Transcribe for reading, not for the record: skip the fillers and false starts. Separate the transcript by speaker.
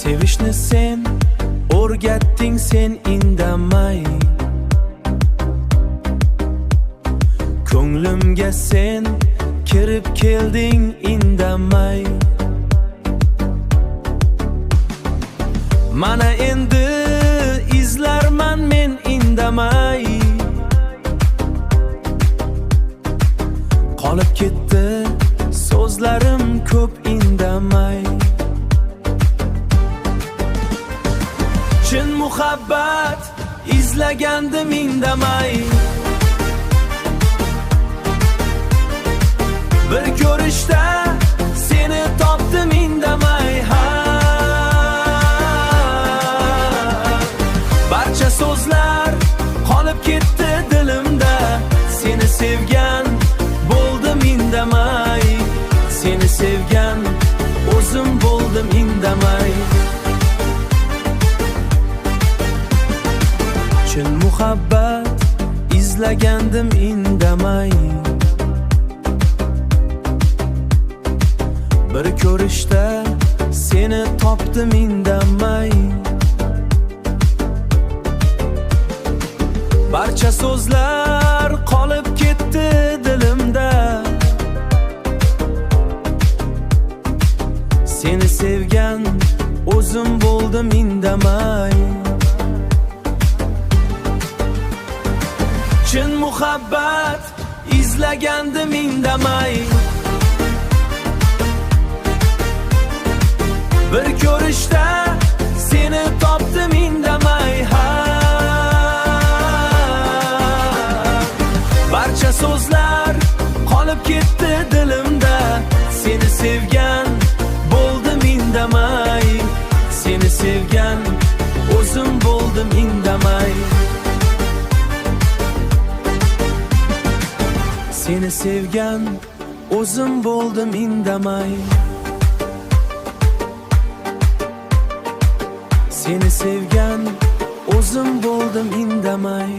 Speaker 1: Sevishni sen o'rgatding, sen indamay. Ko'nglimga sen kirib kelding indamay. Mana endi izlarman men indamay. Qolib ketdi so'zlarim ko'p indamay. Chin muhabbat izlagandim indamay. Bir ko'rishda seni topdim indamay. Barcha so'zlar qolib ketdi dilimda. Seni sevgan bo'ldim indamay. Seni sevgan o'zim bo'ldim indamay. Chin muhabbat izlagandim indamay. Bir ko'rishda seni topdim indamay. Barcha so'zlar qolib ketdi dilimda. Seni sevgan o'zim bo'ldim indamay. Chin muhabbat izlagandim indamay. Bir ko'rishda seni topdim indamay. Barcha so'zlar qolib ketdi dilimda. Seni sevgan bo'ldim indamay. Seni sevgan o'zim bo'ldim indamay. Seni sevgan o'zim bo'ldim indamay. Seni sevgan o'zim bo'ldim indamay.